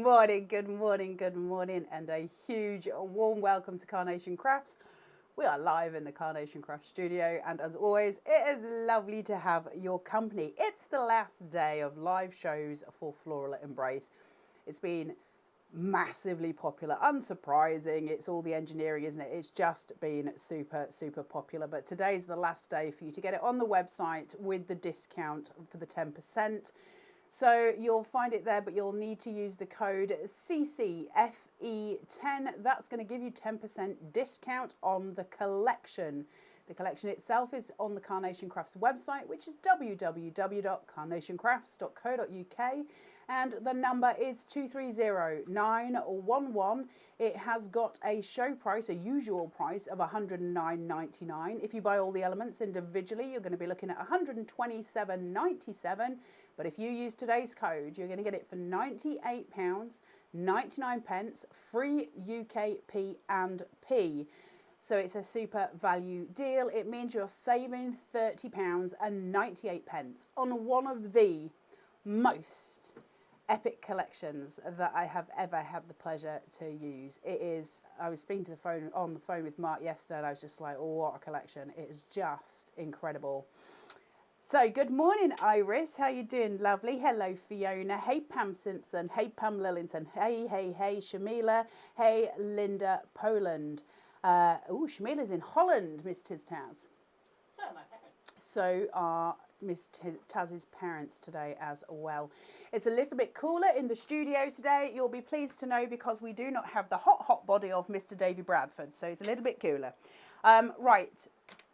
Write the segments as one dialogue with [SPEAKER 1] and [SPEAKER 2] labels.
[SPEAKER 1] good morning, and a huge warm welcome to Carnation Crafts. We are live in the Carnation Craft studio, and as always, it is lovely to have your company. It's the last day of live shows for Floral Embrace. It's been massively popular, unsurprising. It's all the engineering, isn't it? It's just been super popular. But today's the last day for you to get it on the website with the discount for the 10%. So you'll find it there, but you'll need to use the code CCFE10. That's going to give you 10% discount on the collection. The collection itself is on the Carnation Crafts website, which is www.carnationcrafts.co.uk. And the number is 230911. It has got a show price, a usual price of $109.99. If you buy all the elements individually, you're going to be looking at $127.97. But if you use today's code, you're going to get it for £98.99, free UK P&P. So it's a super value deal. It means you're saving £30.98 on one of the most epic collections that I have ever had the pleasure to use. It is, I was speaking to on the phone with Mark yesterday, and I was just like, oh, what a collection. It is just incredible. So good morning, Iris. How you doing? Lovely. Hello, Fiona. Hey, Pam Simpson. Hey, Pam Lillington. Hey, Shamila. Hey, Linda Poland. Oh, Shamila's in Holland, Miss Taz.
[SPEAKER 2] So my parents.
[SPEAKER 1] So are Miss Taz's parents today as well. It's a little bit cooler in the studio today. You'll be pleased to know, because we do not have the hot body of Mr. Davy Bradford. So it's a little bit cooler. Right.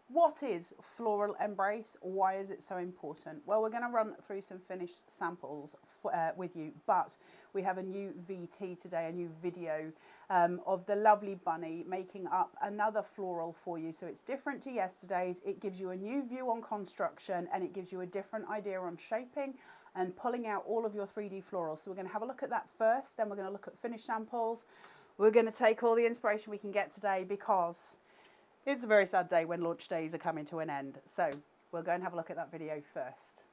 [SPEAKER 1] What is Floral Embrace? Why is it so important? Well, we're going to run through some finished samples with you, but we have a new VT today, a new video of the lovely bunny making up another floral for you. So it's different to yesterday's. It gives you a new view on construction, and it gives you a different idea on shaping and pulling out all of your 3D florals. So we're going to have a look at that first, then we're going to look at finished samples. We're going to take all the inspiration we can get today, because it's a very sad day when launch days are coming to an end. So we'll go and have a look at that video first.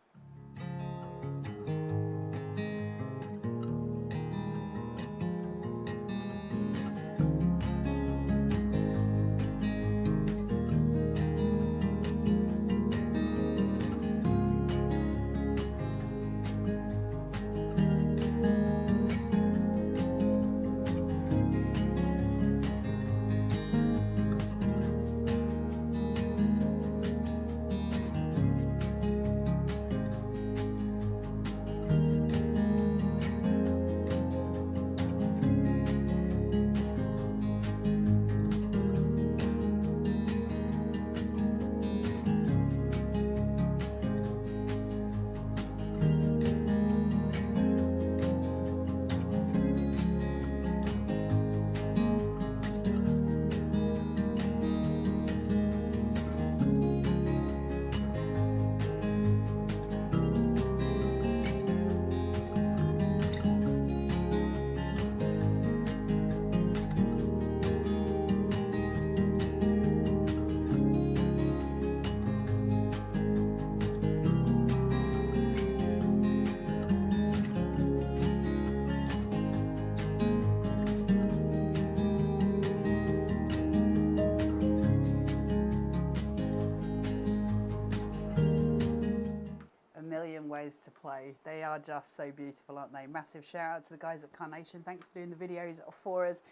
[SPEAKER 1] Ways to play. They are just so beautiful, aren't they? Massive shout out to the guys at Carnation. Thanks for doing the videos for us.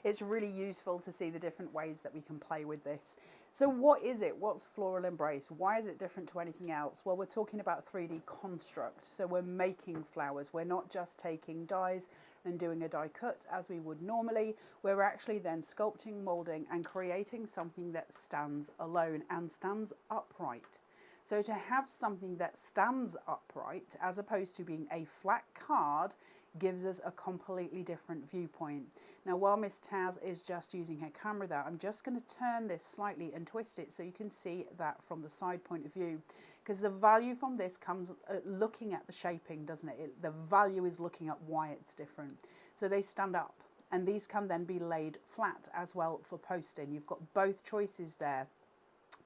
[SPEAKER 1] It's really useful to see the different ways that we can play with this. So what is it? What's Floral Embrace? Why is it different to anything else? Well, we're talking about 3D construct. So we're making flowers. We're not just taking dies and doing a die cut as we would normally. We're actually then sculpting, molding, and creating something that stands alone and stands upright. So to have something that stands upright, as opposed to being a flat card, gives us a completely different viewpoint. Now, while Miss Taz is just using her camera there, I'm just going to turn this slightly and twist it so you can see that from the side point of view. Because the value from this comes looking at the shaping, doesn't it? The value is looking at why it's different. So they stand up, and these can then be laid flat as well for posting. You've got both choices there.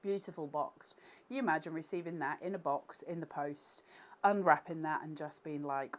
[SPEAKER 1] Beautiful boxed. You imagine receiving that in a box in the post, unwrapping that and just being like,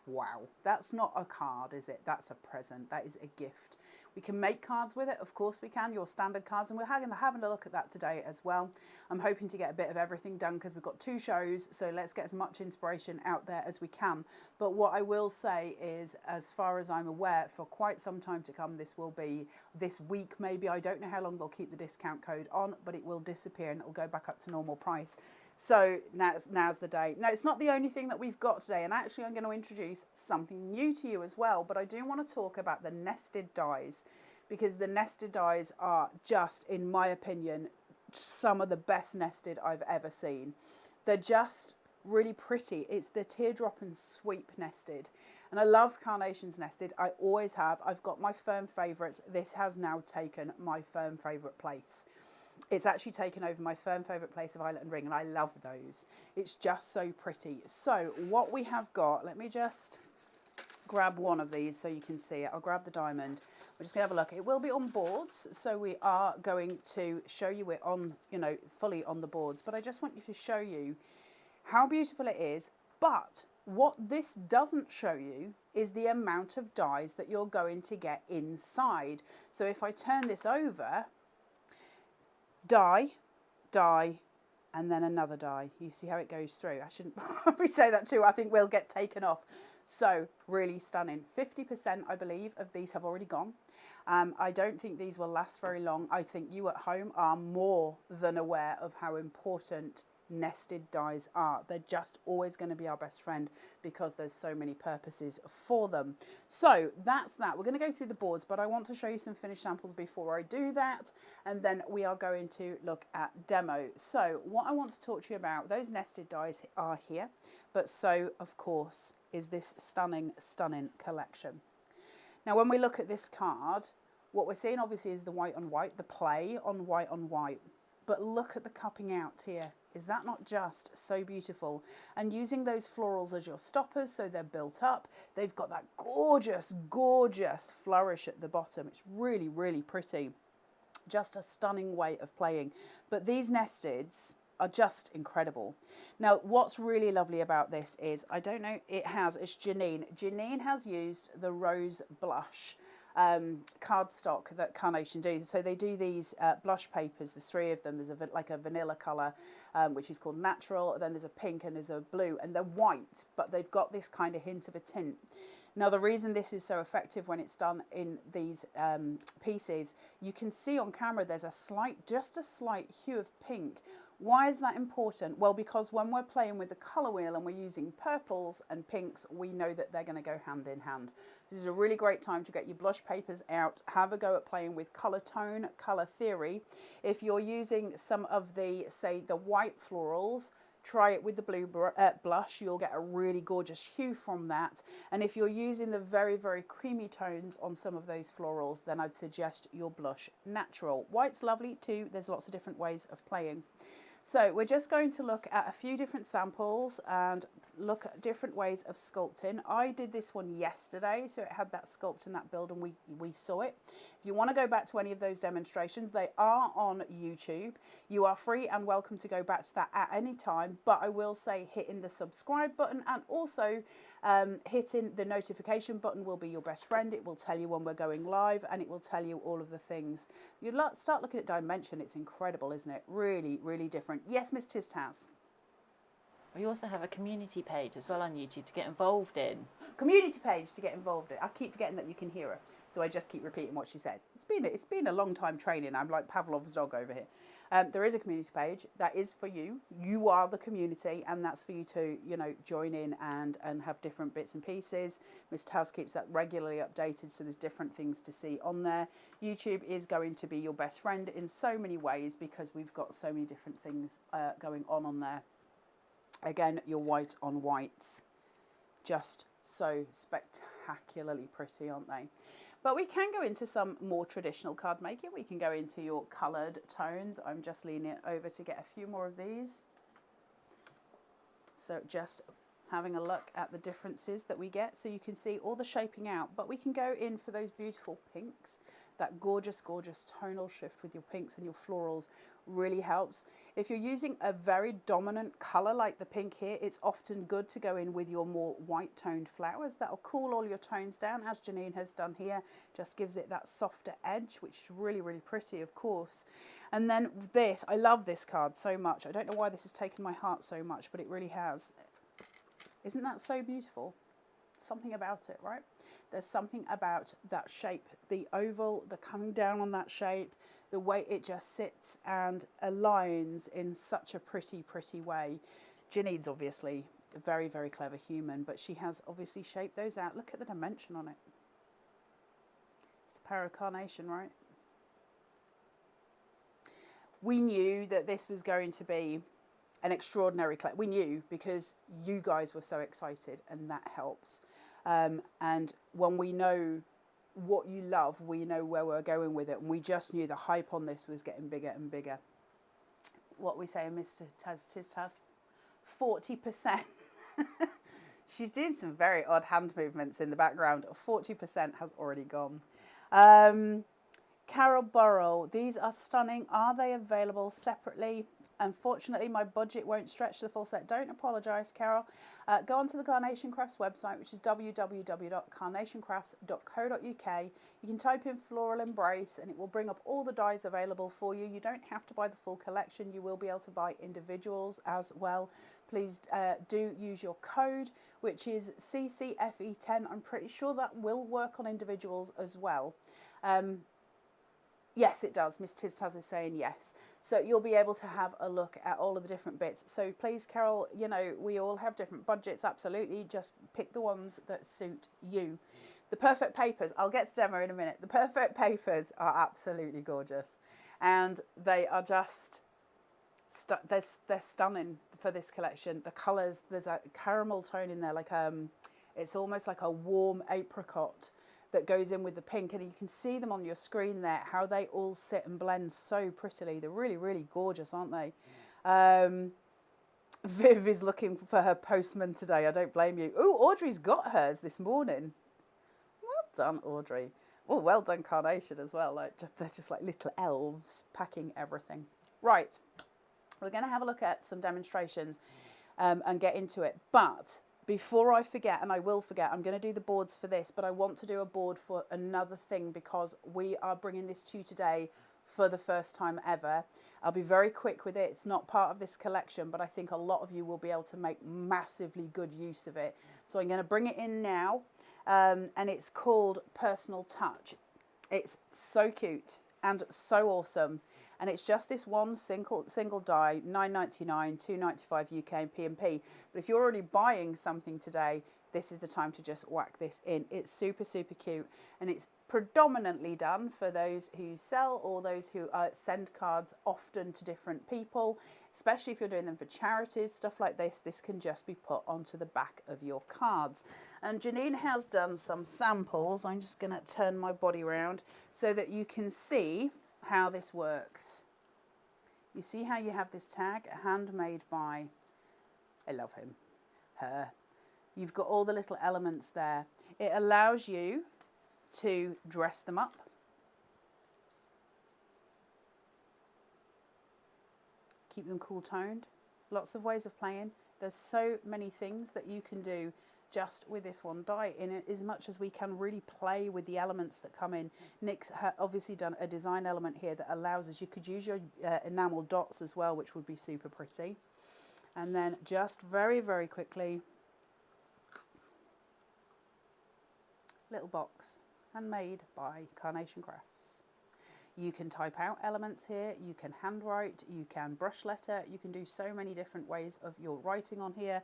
[SPEAKER 1] wow, that's not a card, is it? That's a present. That is a gift. We can make cards with it, of course we can, your standard cards, and we're having a look at that today as well. I'm hoping to get a bit of everything done because we've got 2 shows, so let's get as much inspiration out there as we can. But what I will say is, as far as I'm aware, for quite some time to come, this will be this week maybe. I don't know how long they'll keep the discount code on, but it will disappear and it'll go back up to normal price. So now's the day. Now, it's not the only thing that we've got today, and actually I'm going to introduce something new to you as well, but I do want to talk about the nested dies, because the nested dies are just, in my opinion, some of the best nested I've ever seen. They're just really pretty. It's the teardrop and sweep nested, and I love Carnation's nested. I always have. I've got my firm favourites. This has now taken my firm favourite place. It's actually taken over my firm favourite place of eyelet and ring, and I love those. It's just so pretty. So what we have got, let me just grab one of these so you can see it. I'll grab the diamond. We're just going to have a look. It will be on boards, so we are going to show you it on, you know, fully on the boards. But I just want you to show you how beautiful it is. But what this doesn't show you is the amount of dies that you're going to get inside. So if I turn this over, die, die, and then another die. You see how it goes through. I shouldn't probably say that too. I think we'll get taken off. So really stunning. 50%, I believe, of these have already gone. I don't think these will last very long. I think you at home are more than aware of how important nested dies are. They're just always going to be our best friend because there's so many purposes for them. So that's that. We're going to go through the boards, but I want to show you some finished samples before I do that, and then we are going to look at demo. So what I want to talk to you about, those nested dies are here, but so of course is this stunning collection. Now when we look at this card, what we're seeing obviously is the white on white, the play on white, but look at the cupping out here. Is that not just so beautiful? And using those florals as your stoppers, so they're built up. They've got that gorgeous, gorgeous flourish at the bottom. It's really, really pretty. Just a stunning way of playing. But these nesteds are just incredible. Now, what's really lovely about this is, I don't know, it's Janine. Janine has used the Rose Blush cardstock that Carnation do. So they do these blush papers. There's 3 of them. There's like a vanilla colour, which is called Natural, and then there's a pink and there's a blue, and they're white, but they've got this kind of hint of a tint. Now the reason this is so effective when it's done in these pieces, you can see on camera there's just a slight hue of pink. Why is that important? Well, because when we're playing with the colour wheel and we're using purples and pinks, we know that they're going to go hand in hand. This is a really great time to get your blush papers out, have a go at playing with colour tone, colour theory. If you're using some of the, say, the white florals, try it with the blue blush. You'll get a really gorgeous hue from that. And if you're using the very, very creamy tones on some of those florals, then I'd suggest your blush Natural. White's lovely too. There's lots of different ways of playing. So we're just going to look at a few different samples and look at different ways of sculpting. I did this one yesterday, so it had that sculpt and that build, and we saw it. If you want to go back to any of those demonstrations, they are on YouTube. You are free and welcome to go back to that at any time, but I will say hitting the subscribe button and also hitting the notification button will be your best friend. It will tell you when we're going live, and it will tell you all of the things. You start looking at dimension. It's incredible, isn't it? Really, really different. Yes, Miss Taz.
[SPEAKER 2] We also have a community page as well on YouTube to get involved in.
[SPEAKER 1] Community page to get involved in. I keep forgetting that you can hear her, so I just keep repeating what she says. It's been a long time training. I'm like Pavlov's dog over here. There is a community page that is for you. You are the community, and that's for you to, you know, join in and have different bits and pieces. Miss Taz keeps that regularly updated, so there's different things to see on there. YouTube is going to be your best friend in so many ways because we've got so many different things going on there. Again, your white on whites, just so spectacularly pretty, aren't they? But we can go into some more traditional card making. We can go into your coloured tones. I'm just leaning it over to get a few more of these. So just having a look at the differences that we get, so you can see all the shaping out. But we can go in for those beautiful pinks. that gorgeous, gorgeous tonal shift with your pinks and your florals really helps. If you're using a very dominant color like the pink here, it's often good to go in with your more white toned flowers. That'll cool all your tones down, as Janine has done here. Just gives it that softer edge, which is really, really pretty, of course. And then this, I love this card so much. I don't know why this has taken my heart so much, but it really has. Isn't that so beautiful? Something about it, right? There's something about that shape, the oval, the coming down on that shape, the way it just sits and aligns in such a pretty, pretty way. Janine's obviously a very, very clever human, but she has obviously shaped those out. Look at the dimension on it. It's the power of carnation, right? We knew that this was going to be an extraordinary collection. We knew because you guys were so excited, and that helps. And when we know what you love, we know where we're going with it, and we just knew the hype on this was getting bigger and bigger. What we say, Mr. Taz, 40%. She's doing some very odd hand movements in the background. 40% has already gone. Carol Burrow, these are stunning. Are they available separately? Unfortunately, my budget won't stretch to the full set. Don't apologise, Carol. Go onto the Carnation Crafts website, which is www.carnationcrafts.co.uk. You can type in Floral Embrace and it will bring up all the dies available for you. You don't have to buy the full collection. You will be able to buy individuals as well. Please do use your code, which is CCFE10. I'm pretty sure that will work on individuals as well. Yes, it does. Miss Taz is saying yes. So you'll be able to have a look at all of the different bits. So please, Carol, you know, we all have different budgets, absolutely. Just pick the ones that suit you. The Perfect Papers, I'll get to demo in a minute. The Perfect Papers are absolutely gorgeous. And they are just, they're stunning for this collection. The colours, there's a caramel tone in there, like it's almost like a warm apricot that goes in with the pink, and you can see them on your screen there, how they all sit and blend so prettily. They're really, really gorgeous, aren't they? Viv is looking for her postman today. I don't blame you. Oh, Audrey's got hers this morning. Well done, Audrey. Oh, well done, Carnation, as well. Like, they're just like little elves packing everything. Right, we're going to have a look at some demonstrations and get into it. But before I forget, and I will forget, I'm going to do the boards for this, but I want to do a board for another thing because we are bringing this to you today for the first time ever. I'll be very quick with it. It's not part of this collection, but I think a lot of you will be able to make massively good use of it. So I'm going to bring it in now, and it's called Personal Touch. It's so cute and so awesome. And it's just this one single die, $9.99, $2.95 UK and P&P. But if you're already buying something today, this is the time to just whack this in. It's super, super cute. And it's predominantly done for those who sell or those who send cards often to different people, especially if you're doing them for charities, stuff like this. This can just be put onto the back of your cards. And Janine has done some samples. I'm just going to turn my body around so that you can see how this works. You see how you have this tag, handmade by, I love him, her. You've got all the little elements there. It allows you to dress them up. Keep them cool toned. Lots of ways of playing. There's so many things that you can do just with this one die, in it, as much as we can really play with the elements that come in. Nick's obviously done a design element here that allows us, you could use your enamel dots as well, which would be super pretty. And then just very, very quickly, little box, handmade by Carnation Crafts. You can type out elements here, you can handwrite, you can brush letter, you can do so many different ways of your writing on here.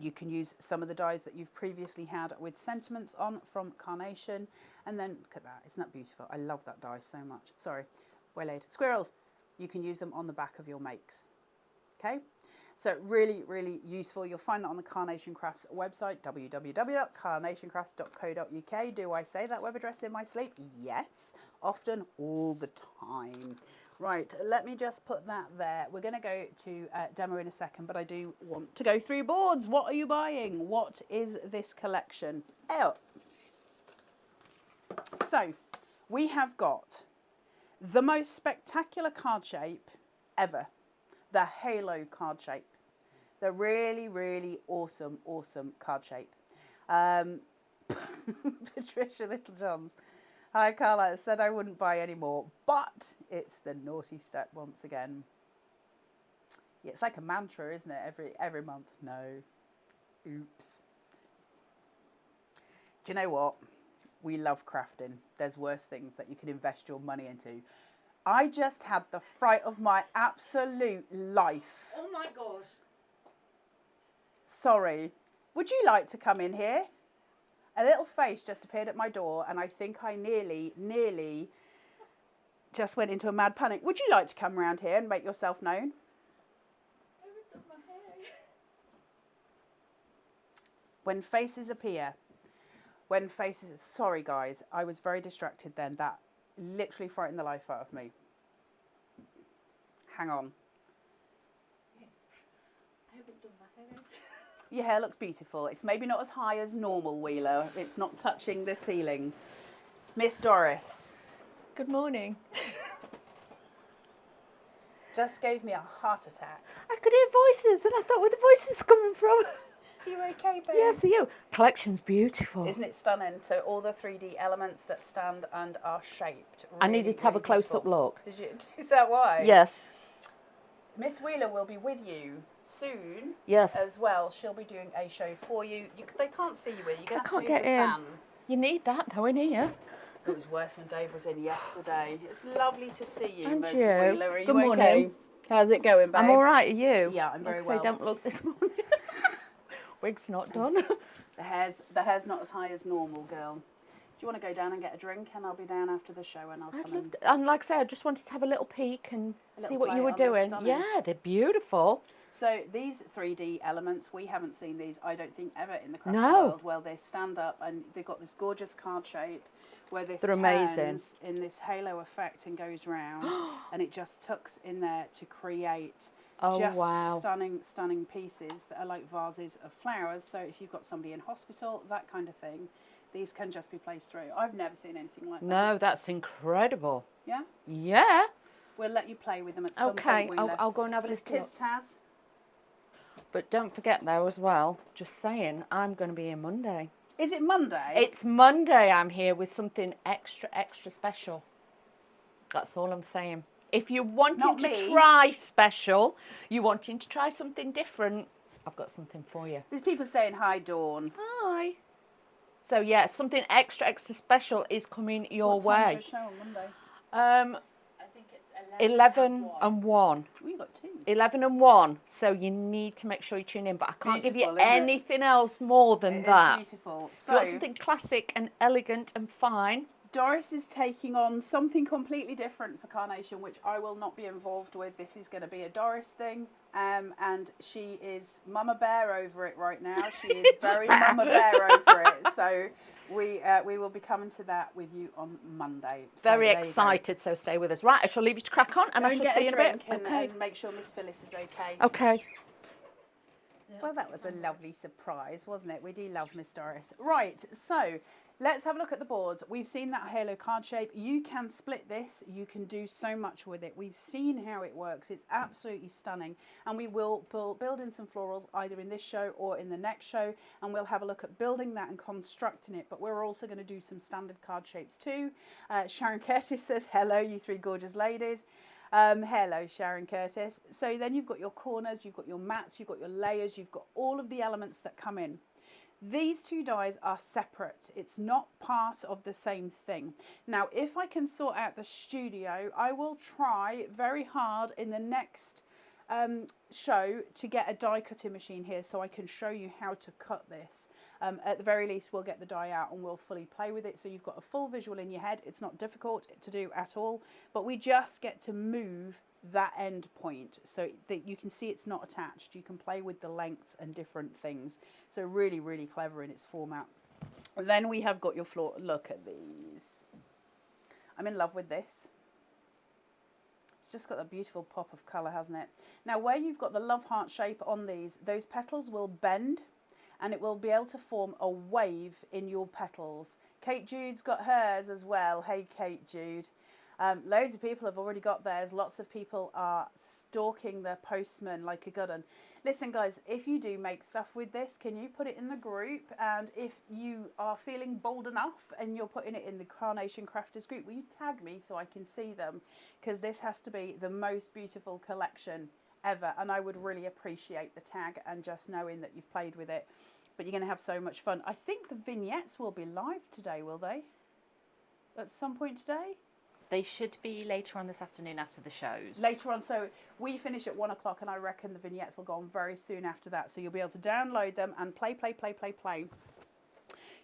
[SPEAKER 1] You can use some of the dies that you've previously had with sentiments on from Carnation. And then, look at that, isn't that beautiful? I love that die so much. Sorry, waylaid. Squirrels, you can use them on the back of your makes. Okay, so really, really useful. You'll find that on the Carnation Crafts website, www.carnationcrafts.co.uk. Do I say that web address in my sleep? Yes, often, all the time. Right, let me just put that there. We're going to go to demo in a second, but I do want to go through boards. What are you buying? What is this collection? Oh. So, we have got the most spectacular card shape ever, the halo card shape. The really, really awesome, awesome card shape. Patricia Littlejohns. Hi, Carla. Said I wouldn't buy any more, but it's the naughty step once again. Yeah, it's like a mantra, isn't it? Every month. No. Oops. Do you know what? We love crafting. There's worse things that you can invest your money into. I just had the fright of my absolute life.
[SPEAKER 2] Oh my gosh.
[SPEAKER 1] Sorry. Would you like to come in here? A little face just appeared at my door, and I think I nearly just went into a mad panic. Would you like to come around here and make yourself known?
[SPEAKER 3] I haven't done my hair.
[SPEAKER 1] When faces appear. When faces... Sorry, guys. I was very distracted then. That literally frightened the life out of me. Hang on.
[SPEAKER 3] I haven't done my hair.
[SPEAKER 1] Your hair looks beautiful. It's maybe not as high as normal, Wheeler. It's not touching the ceiling. Miss Doris.
[SPEAKER 3] Good morning.
[SPEAKER 1] Just gave me a heart attack.
[SPEAKER 3] I could hear voices and I thought, where the voices coming from?
[SPEAKER 1] Are you okay, babe?
[SPEAKER 3] Yes, are you? Collection's beautiful.
[SPEAKER 1] Isn't it stunning? So all the 3D elements that stand and are shaped.
[SPEAKER 3] I needed to have a
[SPEAKER 1] really
[SPEAKER 3] close-up
[SPEAKER 1] beautiful.
[SPEAKER 3] look.
[SPEAKER 1] Did you? Is that why?
[SPEAKER 3] Yes.
[SPEAKER 1] Miss Wheeler will be with you soon.
[SPEAKER 3] Yes.
[SPEAKER 1] As well. She'll be doing a show for you. They can't see you here. You're going to have to
[SPEAKER 3] can't
[SPEAKER 1] move
[SPEAKER 3] get
[SPEAKER 1] the
[SPEAKER 3] in.
[SPEAKER 1] fan.
[SPEAKER 3] You need that though in here.
[SPEAKER 1] It was worse when Dave was in yesterday. It's lovely to see you,
[SPEAKER 3] And
[SPEAKER 1] Miss
[SPEAKER 3] you.
[SPEAKER 1] Wheeler. Are you
[SPEAKER 3] Good
[SPEAKER 1] okay?
[SPEAKER 3] morning.
[SPEAKER 1] How's it going, babe?
[SPEAKER 3] I'm all right, are you?
[SPEAKER 1] Yeah, I'm very
[SPEAKER 3] like
[SPEAKER 1] well.
[SPEAKER 3] I say, don't look this morning. Wig's not done.
[SPEAKER 1] The hair's not as high as normal, girl. Do you want to go down and get a drink? And I'll be down after the show and I'll
[SPEAKER 3] I'd
[SPEAKER 1] come
[SPEAKER 3] love
[SPEAKER 1] in.
[SPEAKER 3] to, and like I say, I just wanted to have a little peek and
[SPEAKER 1] little
[SPEAKER 3] see what
[SPEAKER 1] play
[SPEAKER 3] you were
[SPEAKER 1] on, they're
[SPEAKER 3] doing.
[SPEAKER 1] stunning.
[SPEAKER 3] Yeah, they're beautiful.
[SPEAKER 1] So these 3D elements, we haven't seen these, I don't think, ever in the craft
[SPEAKER 3] No.
[SPEAKER 1] world. Well, they stand up and they've got this gorgeous card shape where this
[SPEAKER 3] They're amazing.
[SPEAKER 1] turns in this halo effect and goes round, and it just tucks in there to create just
[SPEAKER 3] wow.
[SPEAKER 1] stunning pieces that are like vases of flowers. So if you've got somebody in hospital, that kind of thing, these can just be placed through. I've never seen anything like that.
[SPEAKER 3] No, that's incredible.
[SPEAKER 1] Yeah?
[SPEAKER 3] Yeah.
[SPEAKER 1] We'll let you play with them at some
[SPEAKER 3] Okay,
[SPEAKER 1] point, Wheeler.
[SPEAKER 3] I'll go and have a
[SPEAKER 1] Miss
[SPEAKER 3] little look.
[SPEAKER 1] Taz.
[SPEAKER 3] But don't forget though as well, just saying, I'm going to be here Monday.
[SPEAKER 1] Is it Monday?
[SPEAKER 3] It's Monday. I'm here with something extra special. That's all I'm saying. If you're wanting
[SPEAKER 1] not
[SPEAKER 3] to
[SPEAKER 1] me.
[SPEAKER 3] try special, you're wanting to try something different, I've got something for you.
[SPEAKER 1] There's people saying hi, Dawn.
[SPEAKER 3] Hi. So yeah, something extra special is coming your
[SPEAKER 1] What time's
[SPEAKER 3] way.
[SPEAKER 1] your show on Monday?
[SPEAKER 2] I think it's
[SPEAKER 3] 11 and 1.
[SPEAKER 1] Oh, you got two.
[SPEAKER 3] 11 and 1. So you need to make sure you tune in. But I can't give you
[SPEAKER 1] Beautiful, isn't it?
[SPEAKER 3] anything else more than
[SPEAKER 1] It is
[SPEAKER 3] that.
[SPEAKER 1] beautiful.
[SPEAKER 3] If you
[SPEAKER 1] So
[SPEAKER 3] want something classic and elegant and fine.
[SPEAKER 1] Doris is taking on something completely different for Carnation, which I will not be involved with. This is going to be a Doris thing, and she is Mama Bear over it right now. She is very Mama Bear over it. So we will be coming to that with you on Monday. So
[SPEAKER 3] Very
[SPEAKER 1] there you go.
[SPEAKER 3] excited, so stay with us. Right, I shall leave you to crack on, and
[SPEAKER 1] Go
[SPEAKER 3] I
[SPEAKER 1] and
[SPEAKER 3] shall
[SPEAKER 1] get
[SPEAKER 3] see you
[SPEAKER 1] a
[SPEAKER 3] in a bit.
[SPEAKER 1] drink and,
[SPEAKER 3] Okay.
[SPEAKER 1] and make sure Miss Phyllis is okay.
[SPEAKER 3] Okay.
[SPEAKER 1] Well, that was a lovely surprise, wasn't it? We do love Miss Doris. Right, so let's have a look at the boards. We've seen that halo card shape. You can split this. You can do so much with it. We've seen how it works. It's absolutely stunning. And we will build in some florals either in this show or in the next show. And we'll have a look at building that and constructing it. But we're also going to do some standard card shapes too. Sharon Curtis says, hello, you three gorgeous ladies. Hello, Sharon Curtis. So then you've got your corners, you've got your mats, you've got your layers, you've got all of the elements that come in. These two dies are separate. It's not part of the same thing. Now, if I can sort out the studio, I will try very hard in the next show to get a die cutting machine here so I can show you how to cut this. At the very least, we'll get the die out and we'll fully play with it so you've got a full visual in your head. It's not difficult to do at all, but we just get to move that end point so that you can see it's not attached. You can play with the lengths and different things. So really, really clever in its format. And then we have got your floor. Look at these. I'm in love with this. It's just got a beautiful pop of colour, hasn't it? Now, where you've got the love heart shape on these, those petals will bend and it will be able to form a wave in your petals. Kate Jude's got hers as well. Hey Kate Jude. Loads of people have already got theirs. Lots of people are stalking their postman like a good one. Listen guys, if you do make stuff with this, can you put it in the group? And if you are feeling bold enough and you're putting it in the Carnation Crafters group, will you tag me so I can see them? Because this has to be the most beautiful collection ever, and I would really appreciate the tag and just knowing that you've played with it. But you're going to have so much fun. I think the vignettes will be live today, will they? At some point today?
[SPEAKER 2] They should be later on this afternoon after the shows.
[SPEAKER 1] Later on, so we finish at 1 o'clock, and I reckon the vignettes will go on very soon after that. So you'll be able to download them and play.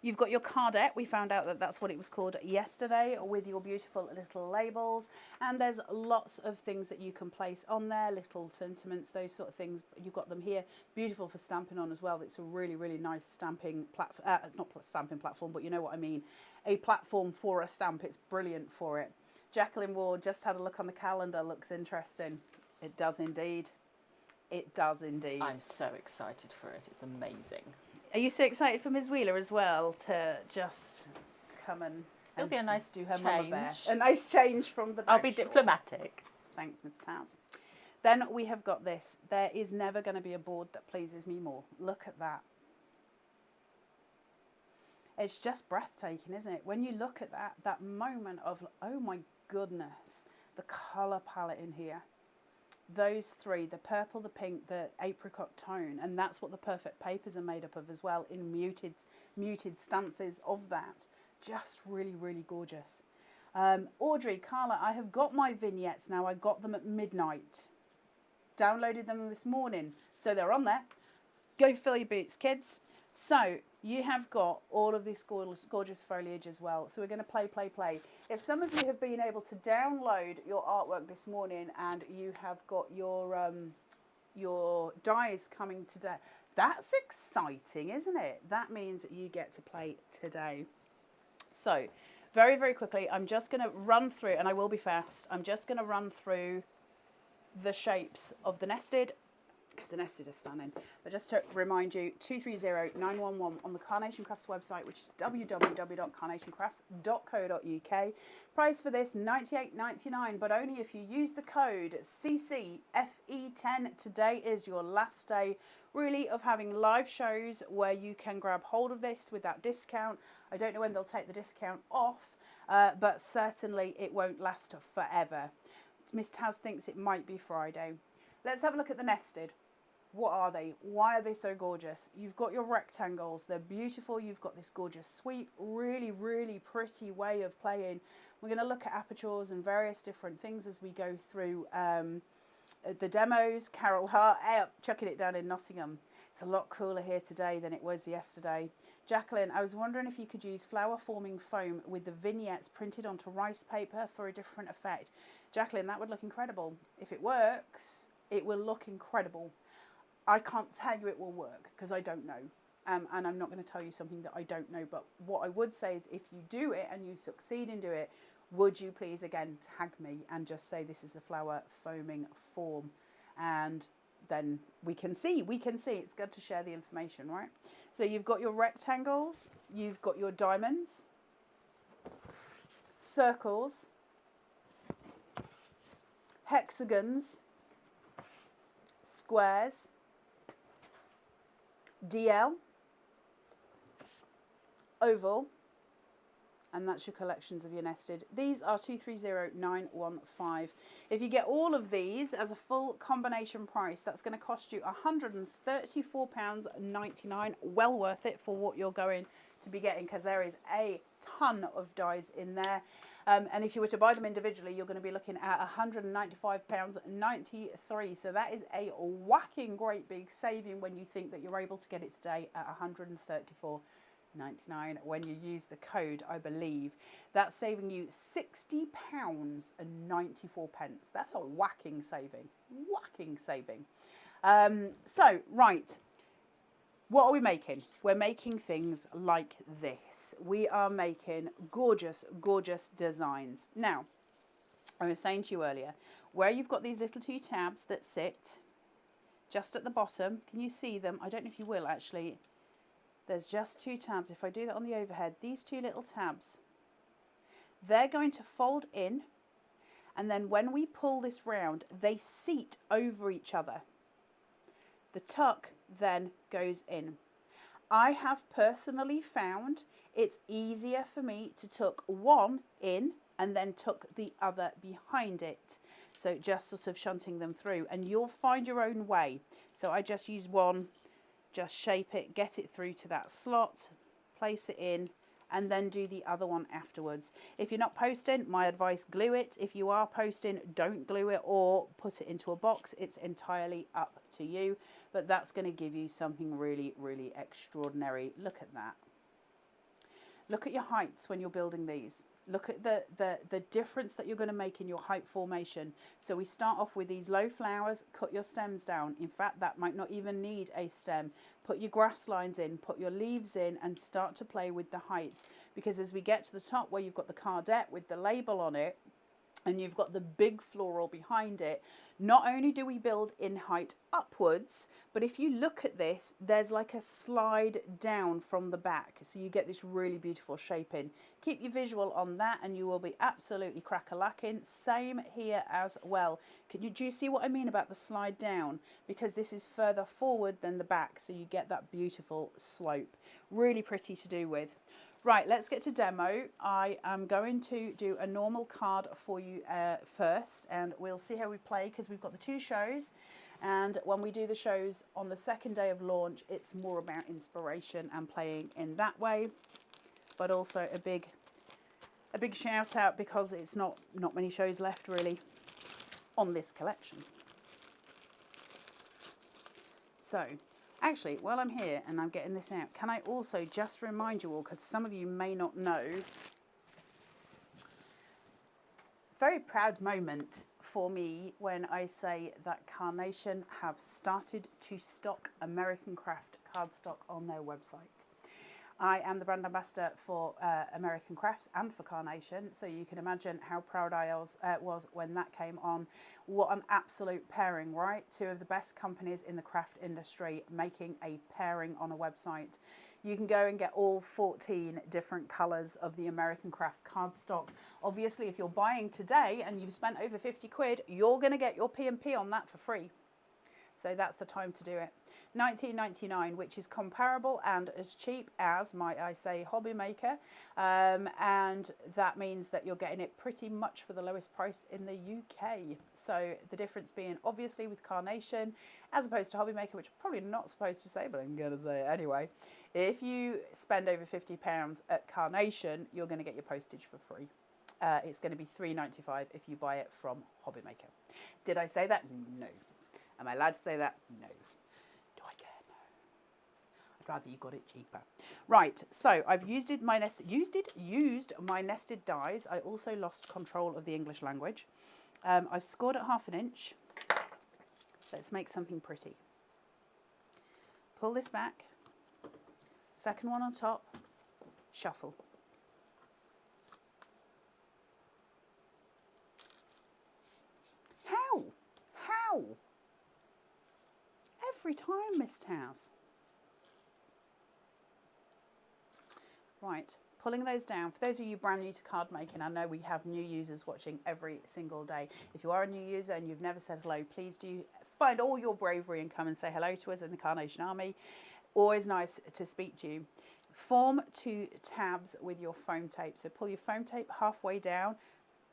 [SPEAKER 1] You've got your cardette. We found out that that's what it was called yesterday, with your beautiful little labels. And there's lots of things that you can place on there, little sentiments, those sort of things. You've got them here. Beautiful for stamping on as well. It's a really, really nice stamping platform. Not stamping platform, but you know what I mean. A platform for a stamp. It's brilliant for it. Jacqueline Ward just had a look on the calendar. Looks interesting. It does indeed. It does indeed.
[SPEAKER 2] I'm so excited for it. It's amazing.
[SPEAKER 1] Are you so excited for Ms. Wheeler as well to just come and
[SPEAKER 2] It'll be a nice
[SPEAKER 1] do her mama bear?
[SPEAKER 2] change.
[SPEAKER 1] A nice change from the
[SPEAKER 2] I'll
[SPEAKER 1] back
[SPEAKER 2] be
[SPEAKER 1] shore.
[SPEAKER 2] diplomatic.
[SPEAKER 1] Thanks, Ms. Taz. Then we have got this. There is never going to be a board that pleases me more. Look at that. It's just breathtaking, isn't it? When you look at that moment of, oh my goodness, the colour palette in here. Those three, the purple, the pink, the apricot tone, and that's what the perfect papers are made up of as well, in muted stances of that. Just really, really gorgeous. Audrey, Carla, I have got my vignettes now. I got them at midnight. Downloaded them this morning, so they're on there. Go fill your boots, kids. So you have got all of this gorgeous foliage as well. So we're going to play. If some of you have been able to download your artwork this morning and you have got your dies coming today, that's exciting, isn't it? That means you get to play today. So very, very quickly, I'm just going to run through, and I will be fast. I'm just going to run through the shapes of the nested, because the nested is stunning. But just to remind you, 230911 on the Carnation Crafts website, which is www.carnationcrafts.co.uk. Price for this $98.99, but only if you use the code CCFE10. Today is your last day, really, of having live shows where you can grab hold of this with that discount. I don't know when they'll take the discount off, but certainly it won't last forever. Miss Taz thinks it might be Friday. Let's have a look at the nested. What are they? Why are they so gorgeous? You've got your rectangles. They're beautiful. You've got this gorgeous sweep. Really, really pretty way of playing. We're going to look at apertures and various different things as we go through the demos. Carol Hart, chucking it down in Nottingham. It's a lot cooler here today than it was yesterday. Jacqueline, I was wondering if you could use flower forming foam with the vignettes printed onto rice paper for a different effect. Jacqueline, that would look incredible. If it works, it will look incredible. I can't tell you it will work because I don't know. And I'm not going to tell you something that I don't know. But what I would say is if you do it and you succeed in doing it, would you please again tag me and just say this is the flower foaming form, and then we can see. It's good to share the information, right? So you've got your rectangles, you've got your diamonds, circles, hexagons, squares, DL, oval, and that's your collections of your nested. These are 230915. If you get all of these as a full combination price, that's going to cost you £134.99. Well worth it for what you're going to be getting, because there is a ton of dies in there. And if you were to buy them individually, you're going to be looking at £195.93. So that is a whacking great big saving when you think that you're able to get it today at £134.99 when you use the code, I believe. That's saving you £60.94. That's a whacking saving. So, right. What are we making? We're making things like this. We are making gorgeous, gorgeous designs. Now, I was saying to you earlier, where you've got these little two tabs that sit just at the bottom, can you see them? I don't know if you will actually. there's just 2 tabs. If I do that on the overhead, these 2 little tabs, they're going to fold in, and then when we pull this round, they seat over each other. The tuck then goes in. I have personally found it's easier for me to tuck one in and then tuck the other behind it. So just sort of shunting them through, and you'll find your own way. So I just use one, just shape it, get it through to that slot, place it in, and then do the other one afterwards. If you're not posting, my advice, glue it. If you are posting, don't glue it or put it into a box. It's entirely up to you, but that's going to give you something really, really extraordinary. Look at that. Look at your heights when you're building these. Look at the difference that you're going to make in your height formation. So we start off with these low flowers, cut your stems down. In fact, that might not even need a stem. Put your grass lines in, put your leaves in, and start to play with the heights. Because as we get to the top where you've got the cardette with the label on it, and you've got the big floral behind it, not only do we build in height upwards, but if you look at this, there's like a slide down from the back. So you get this really beautiful shaping. Keep your visual on that and you will be absolutely crack-a-lacking. Same here as well. Do you see what I mean about the slide down? Because this is further forward than the back, so you get that beautiful slope. Really pretty to do with. Right, let's get to demo. I am going to do a normal card for you first, and we'll see how we play because we've got the 2 shows. And when we do the shows on the 2nd day of launch, it's more about inspiration and playing in that way. But also a big shout out because it's not many shows left really on this collection. So, actually, while I'm here and I'm getting this out, can I also just remind you all, because some of you may not know, very proud moment for me when I say that Carnation have started to stock American Craft cardstock on their website. I am the brand ambassador for American Crafts and for Carnation, so you can imagine how proud I was when that came on. What an absolute pairing, right? 2 of the best companies in the craft industry making a pairing on a website. You can go and get all 14 different colours of the American Craft cardstock. Obviously, if you're buying today and you've spent over 50 quid, you're going to get your P&P on that for free. So that's the time to do it. $19.99, which is comparable and as cheap as, might I say, Hobby Maker. And that means that you're getting it pretty much for the lowest price in the UK. So the difference being obviously with Carnation, as opposed to Hobby Maker, which I'm probably not supposed to say, but I'm going to say it anyway. If you spend over £50 at Carnation, you're going to get your postage for free. It's going to be $3.95 if you buy it from Hobby Maker. Did I say that? No. Am I allowed to say that? No. Do I care? No. I'd rather you got it cheaper. Right, so I've used my nested dies. I also lost control of the English language. I've scored at 1/2 inch. Let's make something pretty. Pull this back. Second one on top. Shuffle. How? Every time, Miss Taz. Right, pulling those down. For those of you brand new to card making, I know we have new users watching every single day. If you are a new user and you've never said hello, please do find all your bravery and come and say hello to us in the Carnation Army. Always nice to speak to you. Form 2 tabs with your foam tape. So pull your foam tape halfway down,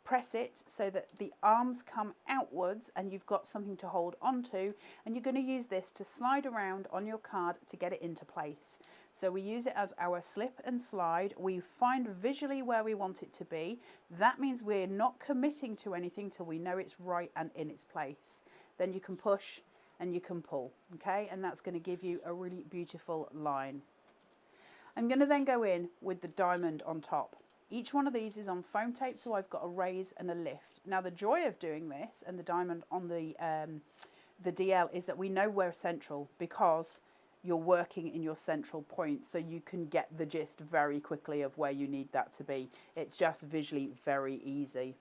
[SPEAKER 1] press it so that the arms come outwards and you've got something to hold onto, and you're going to use this to slide around on your card to get it into place. So we use it as our slip and slide. We find visually where we want it to be. That means we're not committing to anything till we know it's right and in its place. Then you can push and you can pull, okay? And that's going to give you a really beautiful line. I'm going to then go in with the diamond on top. Each one of these is on foam tape, so I've got a raise and a lift. Now the joy of doing this and the diamond on the DL is that we know we're central because you're working in your central point, so you can get the gist very quickly of where you need that to be. It's just visually very easy.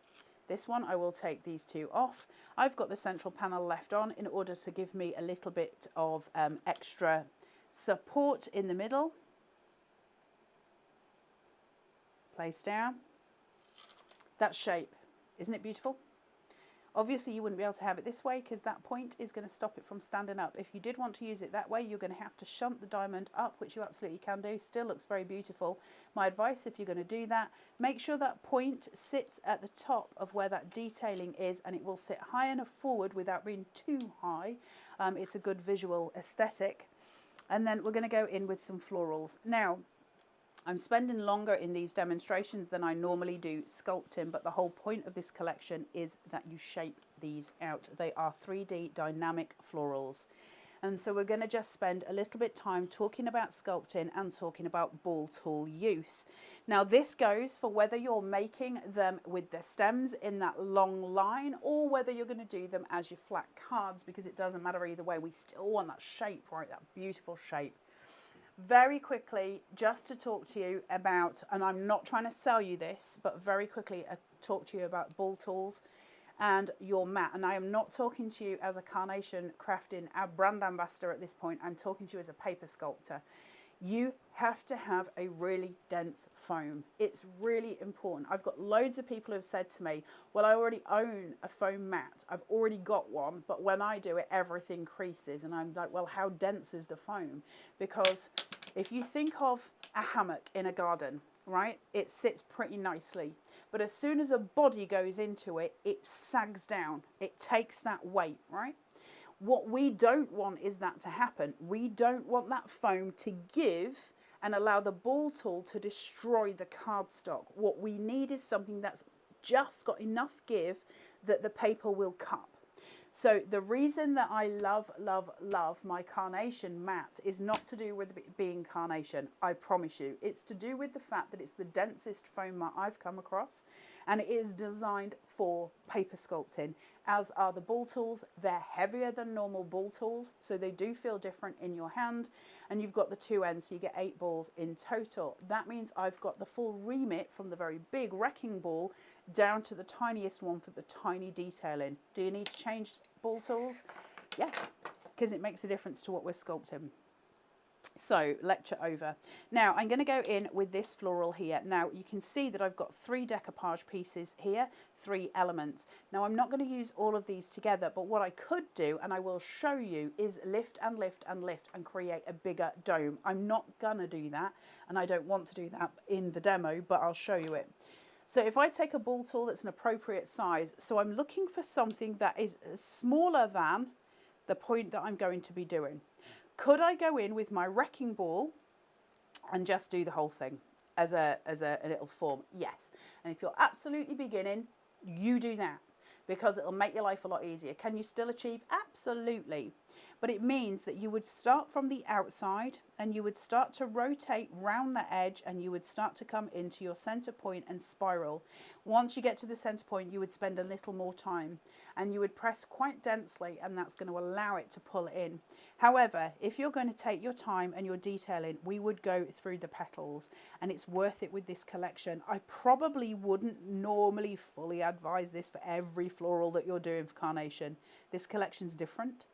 [SPEAKER 1] This one, I will take these 2 off. I've got the central panel left on in order to give me a little bit of extra support in the middle. place down. That shape, isn't it beautiful? Obviously you wouldn't be able to have it this way because that point is going to stop it from standing up. If you did want to use it that way, you're going to have to shunt the diamond up, which you absolutely can do. Still looks very beautiful. My advice, if you're going to do that, make sure that point sits at the top of where that detailing is, and it will sit high enough forward without being too high. It's a good visual aesthetic. And then we're going to go in with some florals. Now, I'm spending longer in these demonstrations than I normally do sculpting, but the whole point of this collection is that you shape these out. They are 3D dynamic florals. And so we're going to just spend a little bit time talking about sculpting and talking about ball tool use. Now this goes for whether you're making them with the stems in that long line or whether you're going to do them as your flat cards, because it doesn't matter either way. We still want that shape, right? That beautiful shape. Very quickly, just to talk to you about, and I'm not trying to sell you this, but very quickly talk to you about ball tools and your mat. And I am not talking to you as a Carnation crafting brand ambassador at this point. I'm talking to you as a paper sculptor. You have to have a really dense foam. It's really important. I've got loads of people who have said to me, well, I already own a foam mat. I've already got one, but when I do it, everything creases. And I'm like, well, how dense is the foam? Because if you think of a hammock in a garden, right, it sits pretty nicely. But as soon as a body goes into it, it sags down. It takes that weight, right? What we don't want is that to happen. We don't want that foam to give and allow the ball tool to destroy the cardstock. What we need is something that's just got enough give that the paper will cup. So the reason that I love, love, love my Carnation mat is not to do with it being Carnation, I promise you. It's to do with the fact that it's the densest foam mat I've come across, and it is designed for paper sculpting, as are the ball tools. They're heavier than normal ball tools, so they do feel different in your hand, and you've got the two ends, so you get 8 balls in total. That means I've got the full remit from the very big wrecking ball down to the tiniest one for the tiny detailing. Do you need to change ball tools? Yeah, because it makes a difference to what we're sculpting. So lecture over. Now I'm going to go in with this floral here. Now you can see that I've got 3 decoupage pieces here, 3 elements. Now I'm not going to use all of these together, but what I could do, and I will show you, is lift and lift and lift and create a bigger dome. I'm not going to do that, and I don't want to do that in the demo, but I'll show you it. So if I take a ball tool that's an appropriate size, so I'm looking for something that is smaller than the point that I'm going to be doing. Could I go in with my wrecking ball and just do the whole thing as a little form? Yes. And if you're absolutely beginning, you do that, because it'll make your life a lot easier. Can you still achieve? Absolutely. But it means that you would start from the outside and you would start to rotate round the edge, and you would start to come into your center point and spiral. Once you get to the center point, you would spend a little more time and you would press quite densely, and that's going to allow it to pull in. However, if you're going to take your time and you're detailing, we would go through the petals, and it's worth it with this collection. I probably wouldn't normally fully advise this for every floral that you're doing for Carnation. This collection's different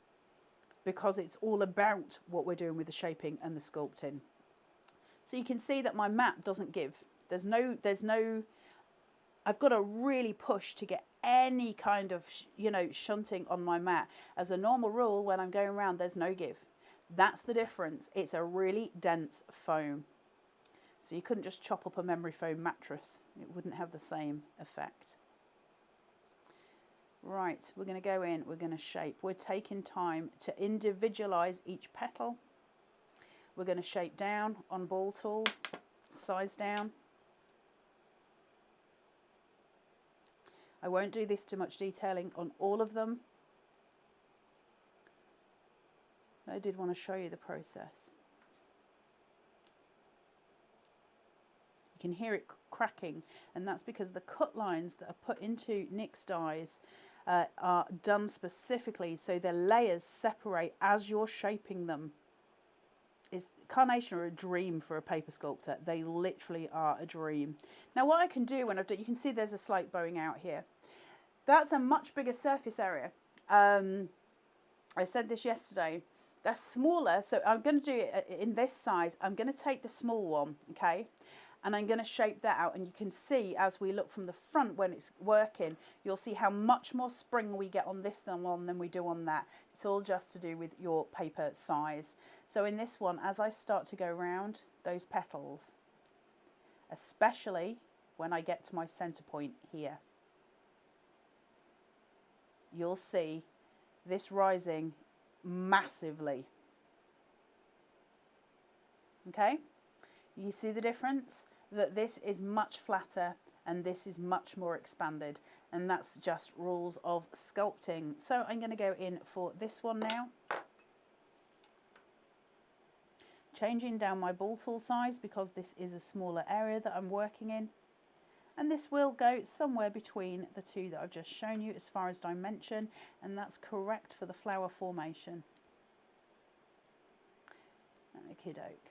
[SPEAKER 1] because it's all about what we're doing with the shaping and the sculpting. So you can see that my mat doesn't give. There's no, I've got to really push to get any kind of, shunting on my mat. As a normal rule, when I'm going around, there's no give. That's the difference. It's a really dense foam. So you couldn't just chop up a memory foam mattress. It wouldn't have the same effect. Right, we're going to go in, we're going to shape. We're taking time to individualize each petal. We're going to shape down on ball tool, size down. I won't do this too much detailing on all of them. I did want to show you the process. You can hear it cracking, and that's because the cut lines that are put into Nick's dies are done specifically so the layers separate as you're shaping them. Carnation are a dream for a paper sculptor. They literally are a dream. Now what I can do when I've done, you can see there's a slight bowing out here. That's a much bigger surface area. I said this yesterday. That's smaller, so I'm going to do it in this size. I'm going to take the small one, okay? And I'm going to shape that out, and you can see as we look from the front when it's working, you'll see how much more spring we get on this one than we do on that. It's all just to do with your paper size. So in this one, as I start to go around those petals, especially when I get to my center point here, you'll see this rising massively. Okay, you see the difference, that this is much flatter and this is much more expanded, and that's just rules of sculpting. So I'm going to go in for this one now, changing down my ball tool size because this is a smaller area that I'm working in, and this will go somewhere between the two that I've just shown you as far as dimension, and that's correct for the flower formation. Okie doke.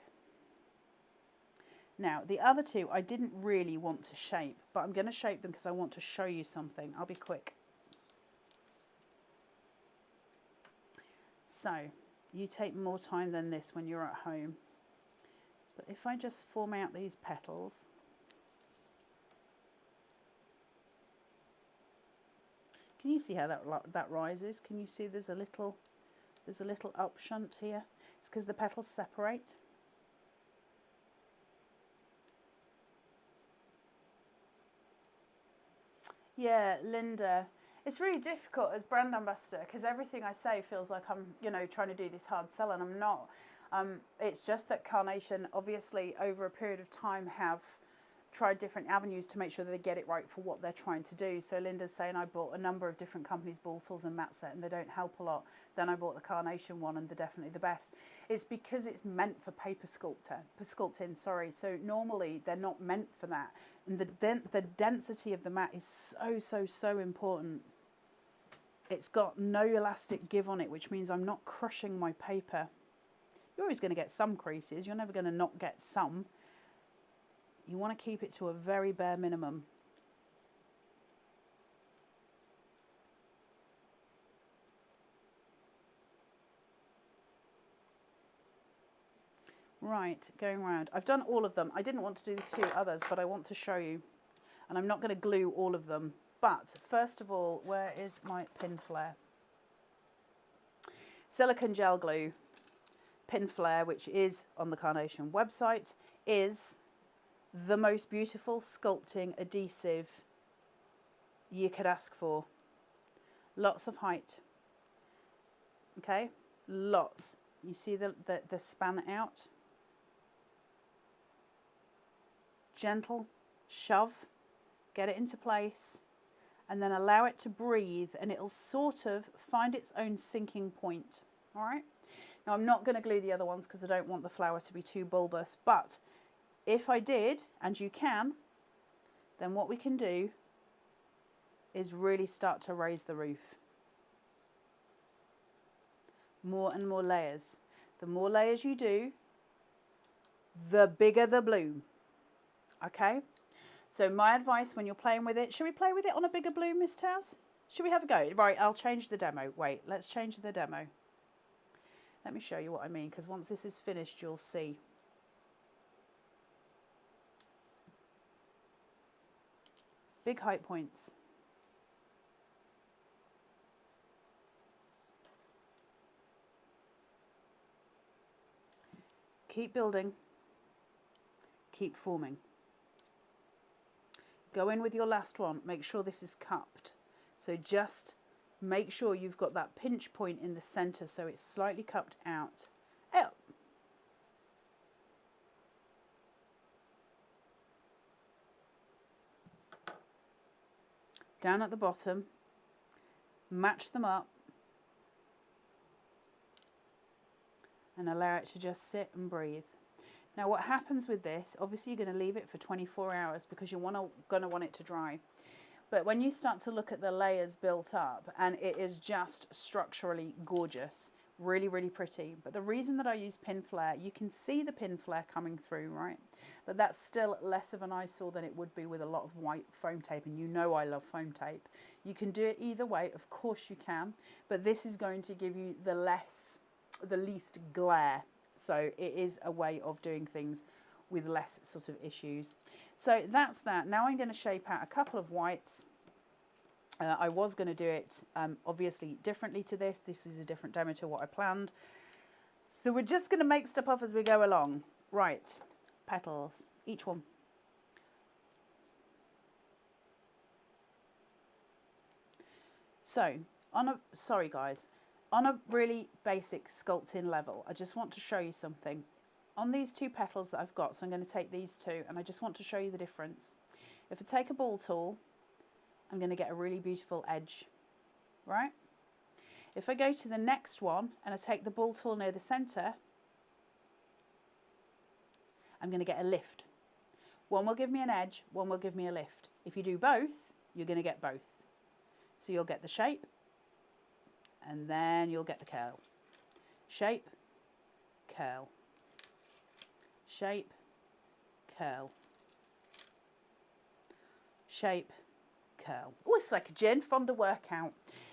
[SPEAKER 1] Now, the other two I didn't really want to shape, but I'm going to shape them because I want to show you something. I'll be quick. So, you take more time than this when you're at home. But if I just form out these petals, can you see how that rises? Can you see there's a little up shunt here? It's because the petals separate. Yeah, Linda, it's really difficult as brand ambassador because everything I say feels like I'm, you know, trying to do this hard sell, and I'm not. It's just that Carnation, obviously, over a period of time, have tried different avenues to make sure that they get it right for what they're trying to do. So Linda's saying I bought a number of different companies' ball tools and mat set, and they don't help a lot. Then I bought the Carnation one, and they're definitely the best. It's because it's meant for paper sculpting. Sorry. So normally they're not meant for that. And the density of the mat is so important. It's got no elastic give on it, which means I'm not crushing my paper. You're always going to get some creases. You're never going to not get some. You want to keep it to a very bare minimum. Right, going around. I've done all of them. I didn't want to do the two others, but I want to show you. And I'm not going to glue all of them. But first of all, where is my pin flare? Silicone gel glue pin flare, which is on the Carnation website, is the most beautiful sculpting adhesive you could ask for. Lots of height. Okay, lots. You see the span out? Gentle shove, get it into place, and then allow it to breathe, and it'll sort of find its own sinking point. All right. Now I'm not going to glue the other ones because I don't want the flower to be too bulbous, but if I did, and you can, then what we can do is really start to raise the roof. More and more layers. The more layers you do, the bigger the bloom. Okay? So my advice when you're playing with it, should we play with it on a bigger bloom, Miss Taz? Should we have a go? Right, I'll change the demo. Wait, let's change the demo. Let me show you what I mean, because once this is finished, you'll see. Big height points. Keep building. Keep forming. Go in with your last one. Make sure this is cupped. So just make sure you've got that pinch point in the center so it's slightly cupped out. Out. Down at the bottom. Match them up. And allow it to just sit and breathe. Now what happens with this, obviously you're going to leave it for 24 hours because you're going to want it to dry. But when you start to look at the layers built up, and it is just structurally gorgeous, really, really pretty. But the reason that I use pin flare, you can see the pin flare coming through, right? But that's still less of an eyesore than it would be with a lot of white foam tape, and you know I love foam tape. You can do it either way, of course you can, but this is going to give you the least glare. So it is a way of doing things with less sort of issues. So that's that. Now I'm going to shape out a couple of whites. I was going to do it obviously differently to this. This is a different demo to what I planned. So we're just going to make stuff up as we go along. Right, petals, each one. So, sorry guys, on a really basic sculpting level, I just want to show you something. On these two petals that I've got, so I'm going to take these two, and I just want to show you the difference. If I take a ball tool, I'm going to get a really beautiful edge, right? If I go to the next one, and I take the ball tool near the center, I'm going to get a lift. One will give me an edge, one will give me a lift. If you do both, you're going to get both. So you'll get the shape, and then you'll get the curl. Shape, curl. Shape, curl. Shape, curl. Oh, it's like a Jane Fonda workout.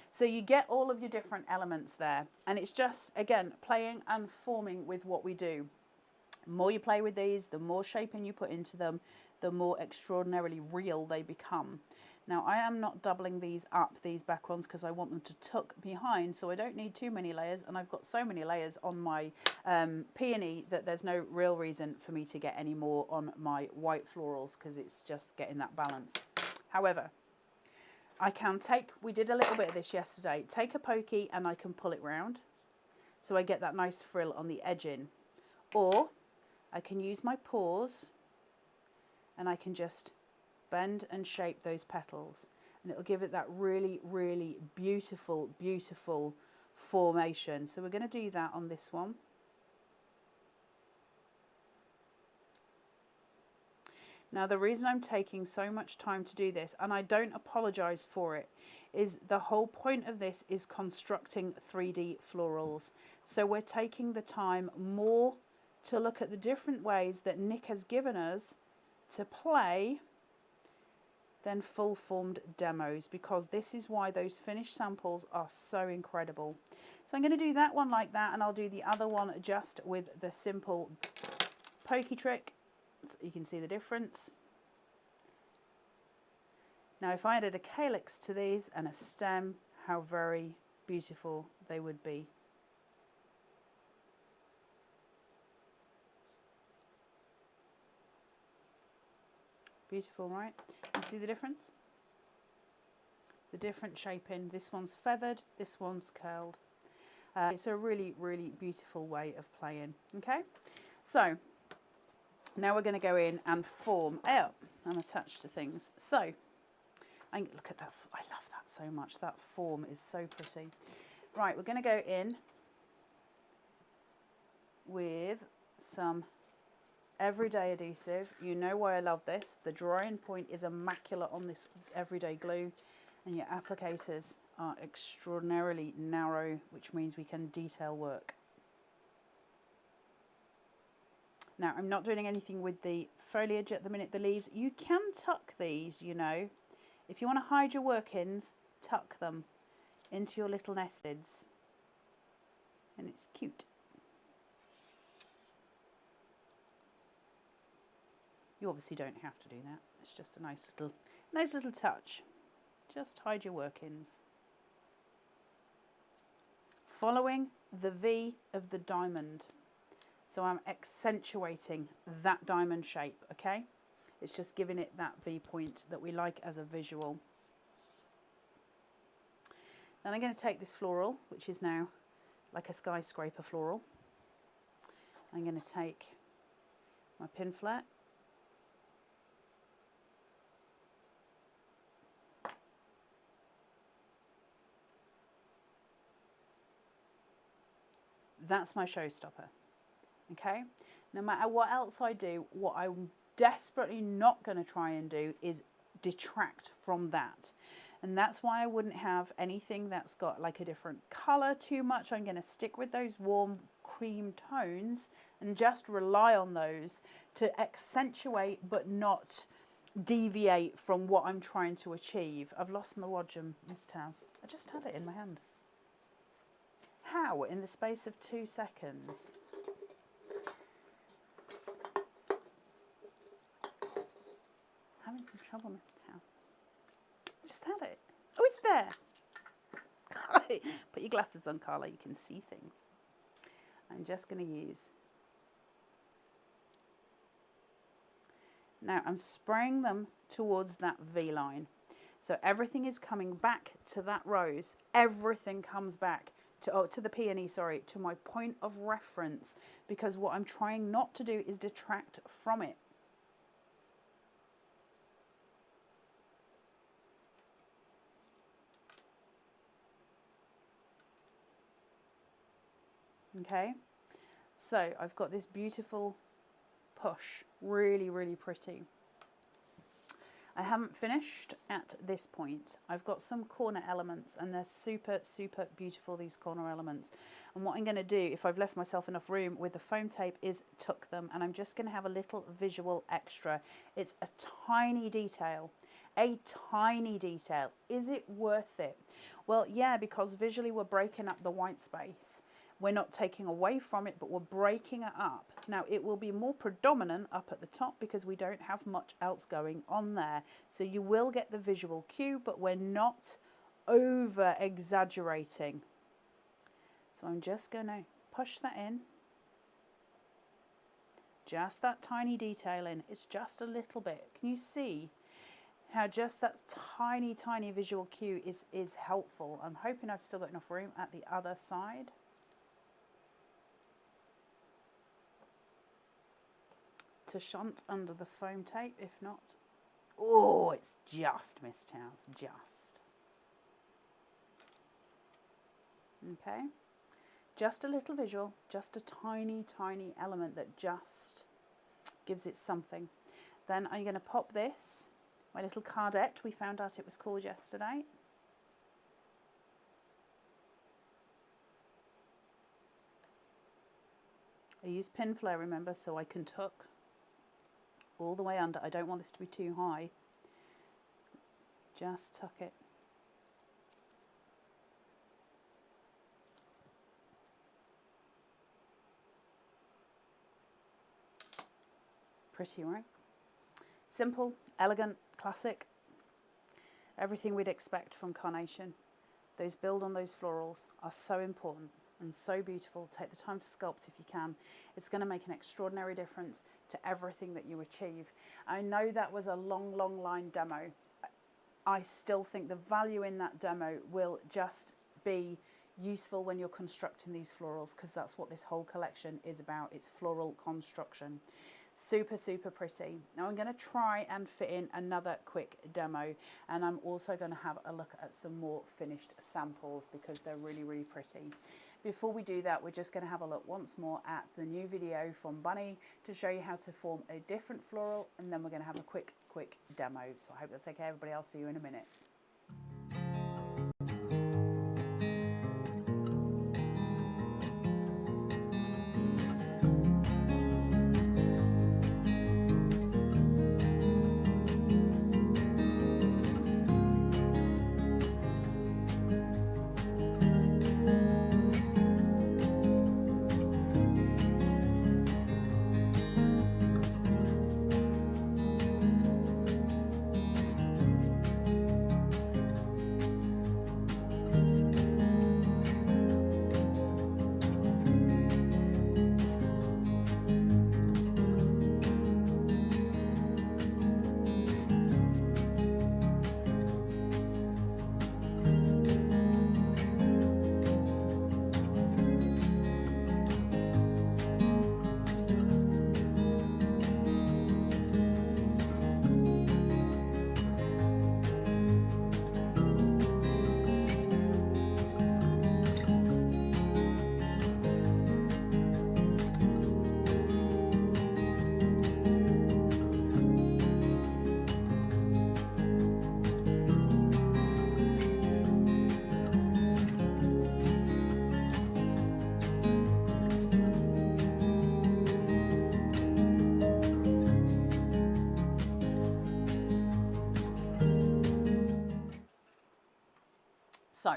[SPEAKER 1] So you get all of your different elements there. And it's just, again, playing and forming with what we do. The more you play with these, the more shaping you put into them, the more extraordinarily real they become. Now, I am not doubling these up, these back ones, because I want them to tuck behind, so I don't need too many layers, and I've got so many layers on my peony that there's no real reason for me to get any more on my white florals, because it's just getting that balance. However, I can take, we did a little bit of this yesterday, take a pokey and I can pull it round, so I get that nice frill on the edging. Or I can use my paws and I can just bend and shape those petals, and it'll give it that really, really beautiful, beautiful formation. So we're going to do that on this one. Now, the reason I'm taking so much time to do this, and I don't apologize for it, is the whole point of this is constructing 3D florals. So we're taking the time more to look at the different ways that Nick has given us to play than full-formed demos, because this is why those finished samples are so incredible. So I'm going to do that one like that, and I'll do the other one just with the simple pokey trick, so you can see the difference. Now, if I added a calyx to these and a stem, how very beautiful they would be. Beautiful, right? You see the difference? The different shaping. This one's feathered, this one's curled. It's a really, really beautiful way of playing. Okay, so now we're going to go in and form out and attach to things. So, look at that. I love that so much. That form is so pretty. Right, we're going to go in with some everyday adhesive. You know why I love this. The drying point is immaculate on this everyday glue, and your applicators are extraordinarily narrow, which means we can detail work. Now, I'm not doing anything with the foliage at the minute, the leaves. You can tuck these, you know. If you want to hide your workings, tuck them into your little nesteds, and it's cute. You obviously don't have to do that. It's just a nice little touch. Just hide your workings. Following the V of the diamond. So I'm accentuating that diamond shape, okay? It's just giving it that V point that we like as a visual. Then I'm going to take this floral, which is now like a skyscraper floral. I'm going to take my pin flat. That's my showstopper, okay? No matter what else I do, what I'm desperately not going to try and do is detract from that. And that's why I wouldn't have anything that's got like a different color too much. I'm going to stick with those warm cream tones and just rely on those to accentuate but not deviate from what I'm trying to achieve. I've lost my wadgum, Miss Taz. I just had it in my hand. How in the space of 2 seconds? in some trouble, Mr. House. Just had it. Oh, it's there. Put your glasses on, Carla. You can see things. I'm just going to use. Now I'm spraying them towards that V line. So everything is coming back to that rose. Everything comes back to the peony, sorry, to my point of reference, because what I'm trying not to do is detract from it. Okay, so I've got this beautiful push, really, really pretty. I haven't finished at this point. I've got some corner elements and they're super, super beautiful, these corner elements. And what I'm going to do, if I've left myself enough room with the foam tape, is tuck them. And I'm just going to have a little visual extra. It's a tiny detail, a tiny detail. Is it worth it? Well, yeah, because visually we're breaking up the white space. We're not taking away from it, but we're breaking it up. Now, it will be more predominant up at the top because we don't have much else going on there. So you will get the visual cue, but we're not over exaggerating. So I'm just going to push that in. Just that tiny detail in. It's just a little bit. Can you see how just that tiny, tiny visual cue is helpful? I'm hoping I've still got enough room at the other side. To shunt under the foam tape, if not. Oh, it's just missed house, just. Okay, just a little visual, just a tiny, tiny element that just gives it something. Then I'm going to pop this, my little cardette, we found out it was called yesterday. I use pin flare, remember, so I can tuck all the way under. I don't want this to be too high. Just tuck it. Pretty, right? Simple, elegant, classic. Everything we'd expect from Carnation. Those build on those florals are so important and so beautiful. Take the time to sculpt if you can. It's going to make an extraordinary difference to everything that you achieve. I know that was a long, long line demo. I still think the value in that demo will just be useful when you're constructing these florals, because that's what this whole collection is about. It's floral construction. Super, super pretty. Now I'm going to try and fit in another quick demo, and I'm also going to have a look at some more finished samples because they're really, really pretty. Before we do that, we're just going to have a look once more at the new video from Bunny to show you how to form a different floral, and then we're going to have a quick demo. So I hope that's okay, everybody. I'll see you in a minute. So,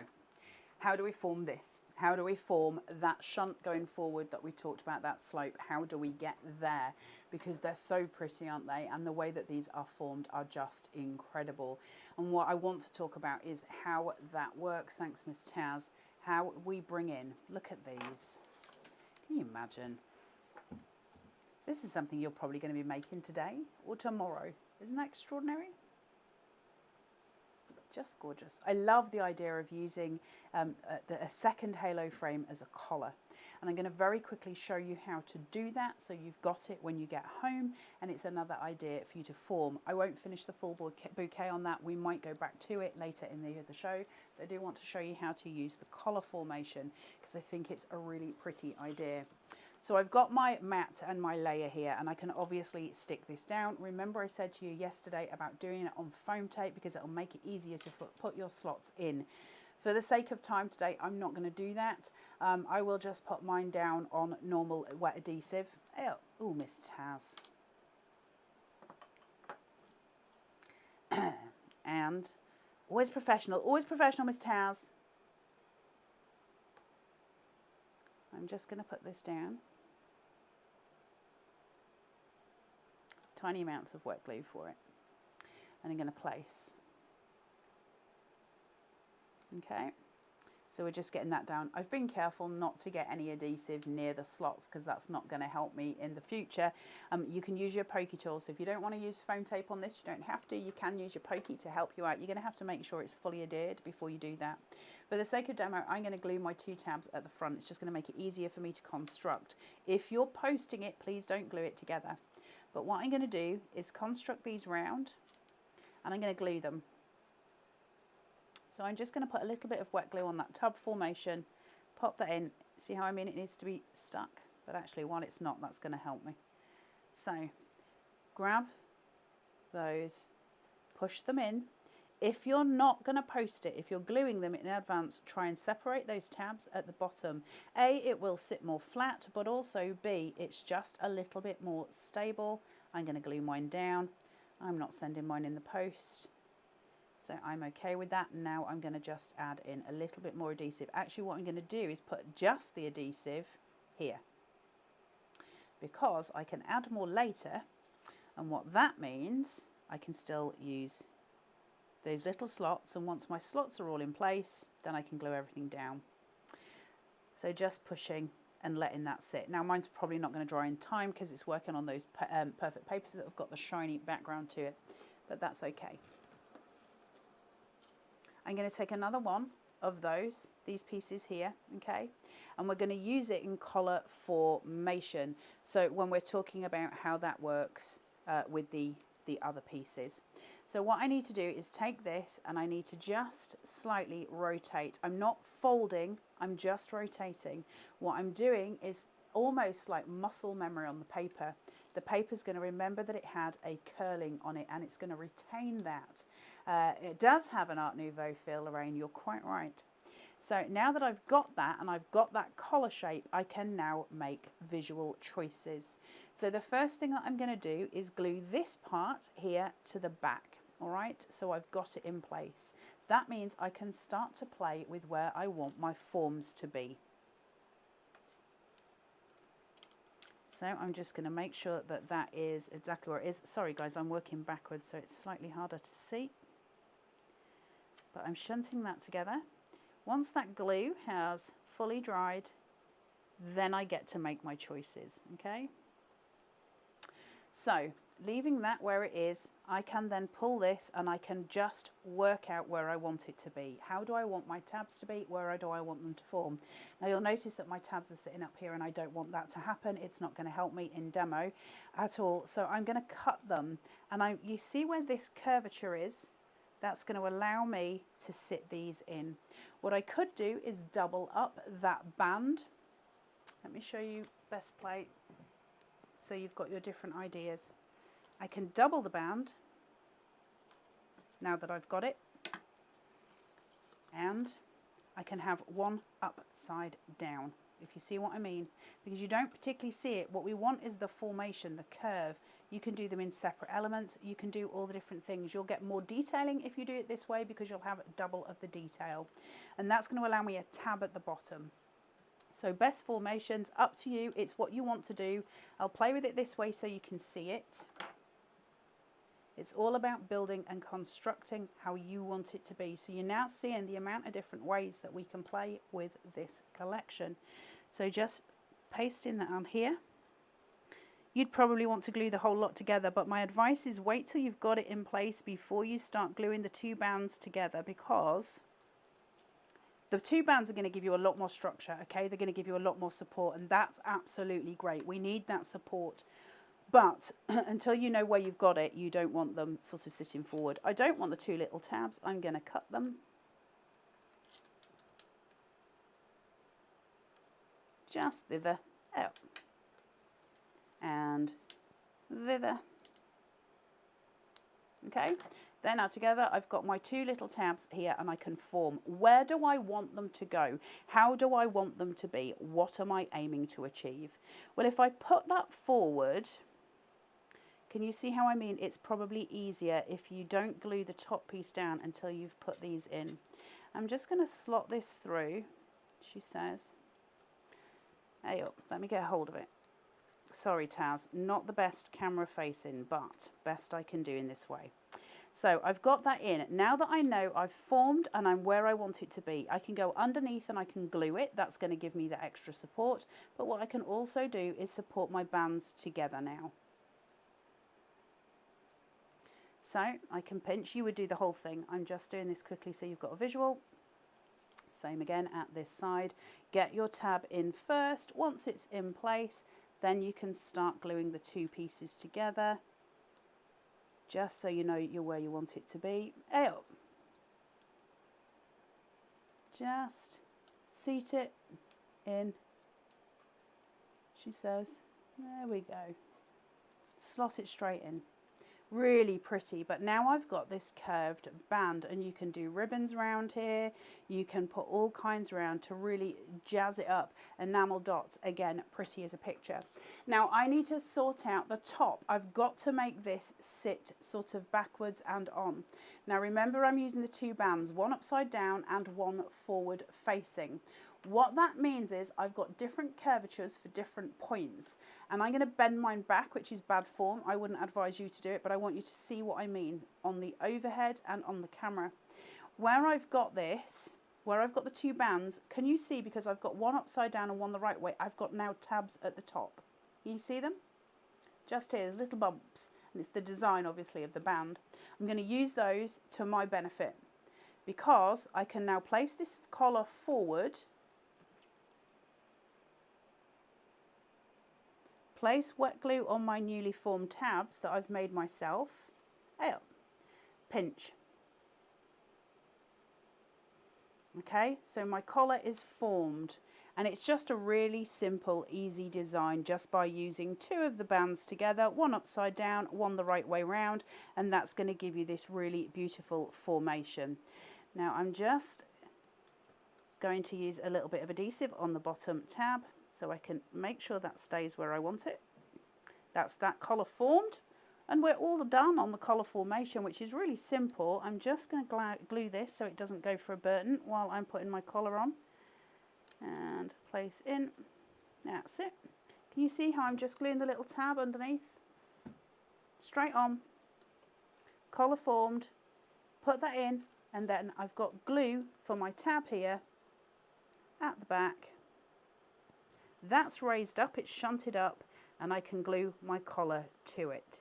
[SPEAKER 1] how do we form this? How do we form that shunt going forward that we talked about, that slope? How do we get there? Because they're so pretty, aren't they? And the way that these are formed are just incredible. And what I want to talk about is how that works. Thanks, Miss Taz. How we bring in, look at these. Can you imagine? This is something you're probably going to be making today or tomorrow. Isn't that extraordinary? Just gorgeous. I love the idea of using a second halo frame as a collar. And I'm going to very quickly show you how to do that so you've got it when you get home, and it's another idea for you to form. I won't finish the full bouquet on that. We might go back to it later in the show. But I do want to show you how to use the collar formation because I think it's a really pretty idea. So I've got my mat and my layer here, and I can obviously stick this down. Remember I said to you yesterday about doing it on foam tape because it'll make it easier to put your slots in. For the sake of time today, I'm not going to do that. I will just put mine down on normal wet adhesive. Oh, Miss Taz. And always professional, Miss Taz. I'm just going to put this down. Tiny amounts of wet glue for it. And I'm going to place. Okay, so we're just getting that down. I've been careful not to get any adhesive near the slots because that's not going to help me in the future. You can use your pokey tool. So if you don't want to use foam tape on this, you don't have to. You can use your pokey to help you out. You're going to have to make sure it's fully adhered before you do that. For the sake of demo, I'm going to glue my 2 tabs at the front. It's just going to make it easier for me to construct. If you're posting it, please don't glue it together. But what I'm going to do is construct these round, and I'm going to glue them. So I'm just going to put a little bit of wet glue on that tub formation, pop that in. See how I mean it needs to be stuck? But actually while it's not, that's going to help me. So grab those, push them in. If you're not going to post it, if you're gluing them in advance, try and separate those tabs at the bottom. A, it will sit more flat, but also B, it's just a little bit more stable. I'm going to glue mine down. I'm not sending mine in the post. So I'm okay with that. Now I'm going to just add in a little bit more adhesive. Actually, what I'm going to do is put just the adhesive here because I can add more later. And what that means, I can still use those little slots, and once my slots are all in place, then I can glue everything down. So just pushing and letting that sit. Now mine's probably not going to dry in time because it's working on those perfect papers that have got the shiny background to it, but that's okay. I'm going to take another one of these pieces here, okay, and we're going to use it in collar formation. So when we're talking about how that works with the other pieces. So what I need to do is take this and I need to just slightly rotate. I'm not folding, I'm just rotating. What I'm doing is almost like muscle memory on the paper. The paper's going to remember that it had a curling on it and it's going to retain that. It does have an Art Nouveau feel, Lorraine, you're quite right. So now that I've got that and I've got that collar shape, I can now make visual choices. So the first thing that I'm going to do is glue this part here to the back. All right, so I've got it in place. That means I can start to play with where I want my forms to be. So I'm just going to make sure that that is exactly where it is. Sorry guys, I'm working backwards, so it's slightly harder to see. But I'm shunting that together. Once that glue has fully dried, then I get to make my choices, okay? So leaving that where it is, I can then pull this and I can just work out where I want it to be. How do I want my tabs to be? Where do I want them to form? Now you'll notice that my tabs are sitting up here and I don't want that to happen. It's not going to help me in demo at all. So I'm going to cut them, and you see where this curvature is? That's going to allow me to sit these in. What I could do is double up that band. Let me show you best plate so you've got your different ideas. I can double the band now that I've got it, and I can have one upside down, if you see what I mean, because you don't particularly see it. What we want is the formation, the curve. You can do them in separate elements. You can do all the different things. You'll get more detailing if you do it this way because you'll have double of the detail. And that's going to allow me a tab at the bottom. So best formations, up to you. It's what you want to do. I'll play with it this way so you can see it. It's all about building and constructing how you want it to be. So you're now seeing the amount of different ways that we can play with this collection. So just pasting that on here. You'd probably want to glue the whole lot together, but my advice is wait till you've got it in place before you start gluing the two bands together, because the two bands are going to give you a lot more structure, okay? They're going to give you a lot more support, and that's absolutely great. We need that support. But until you know where you've got it, you don't want them sort of sitting forward. I don't want the two little tabs. I'm going to cut them. Just thither, out. And thither. Okay, they're now together. I've got my two little tabs here and I can form. Where do I want them to go? How do I want them to be? What am I aiming to achieve? Well, if I put that forward, can you see how I mean? It's probably easier if you don't glue the top piece down until you've put these in. I'm just going to slot this through, she says. Hey up, let me get a hold of it. Sorry, Taz, not the best camera facing, but best I can do in this way. So I've got that in. Now that I know I've formed and I'm where I want it to be, I can go underneath and I can glue it. That's going to give me the extra support. But what I can also do is support my bands together now. So I can pinch. You would do the whole thing. I'm just doing this quickly so you've got a visual. Same again at this side. Get your tab in first. Once it's in place, then you can start gluing the two pieces together, just so you know you're where you want it to be. Up. Just seat it in, she says. There we go. Slot it straight in. Really pretty, but now I've got this curved band and you can do ribbons around here. You can put all kinds around to really jazz it up. Enamel dots, again, pretty as a picture. Now I need to sort out the top. I've got to make this sit sort of backwards and on. Now remember, I'm using the two bands, one upside down and one forward facing. What that means is I've got different curvatures for different points, and I'm going to bend mine back, which is bad form. I wouldn't advise you to do it, but I want you to see what I mean on the overhead and on the camera. Where I've got this, where I've got the two bands, can you see, because I've got one upside down and one the right way, I've got now tabs at the top. Can you see them? Just here, there's little bumps, and it's the design obviously of the band. I'm going to use those to my benefit, because I can now place this collar forward, place wet glue on my newly formed tabs that I've made myself, pinch. Okay, so my collar is formed, and it's just a really simple, easy design just by using two of the bands together, one upside down, one the right way round, and that's going to give you this really beautiful formation. Now I'm just going to use a little bit of adhesive on the bottom tab, so I can make sure that stays where I want it. That's that collar formed, and we're all done on the collar formation, which is really simple. I'm just going to glue this so it doesn't go for a burden while I'm putting my collar on, and place in. That's it. Can you see how I'm just gluing the little tab underneath? Straight on, collar formed, put that in, and then I've got glue for my tab here at the back. That's raised up, it's shunted up, and I can glue my collar to it.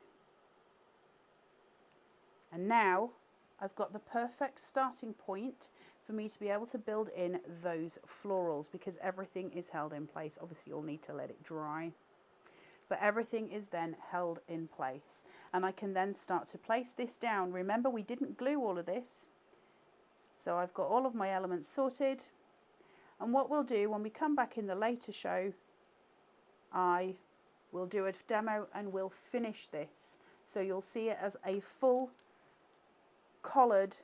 [SPEAKER 1] And now I've got the perfect starting point for me to be able to build in those florals, because everything is held in place. Obviously you'll need to let it dry, but everything is then held in place. And I can then start to place this down. Remember, we didn't glue all of this. So I've got all of my elements sorted. And what we'll do when we come back in the later show, I will do a demo and we'll finish this. So you'll see it as a full collared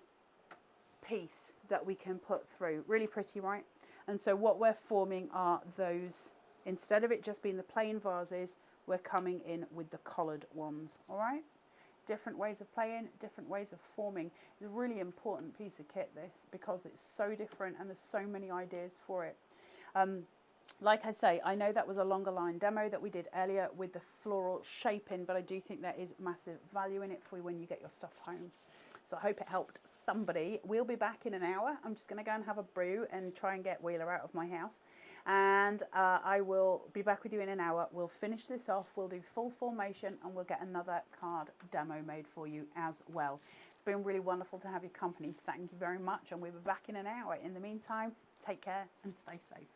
[SPEAKER 1] piece that we can put through. Really pretty, right? And so what we're forming are those, instead of it just being the plain vases, we're coming in with the collared ones, all right? Different ways of playing, different ways of forming. It's a really important piece of kit, this, because it's so different and there's so many ideas for it. Like I say, I know that was a longer line demo that we did earlier with the floral shaping, but I do think there is massive value in it for you when you get your stuff home. So I hope it helped somebody. We'll be back in an hour. I'm just going to go and have a brew and try and get Wheeler out of my house. And I will be back with you in an hour. We'll finish this off. We'll do full formation and we'll get another card demo made for you as well. It's been really wonderful to have your company. Thank you very much. And we'll be back in an hour. In the meantime, take care and stay safe.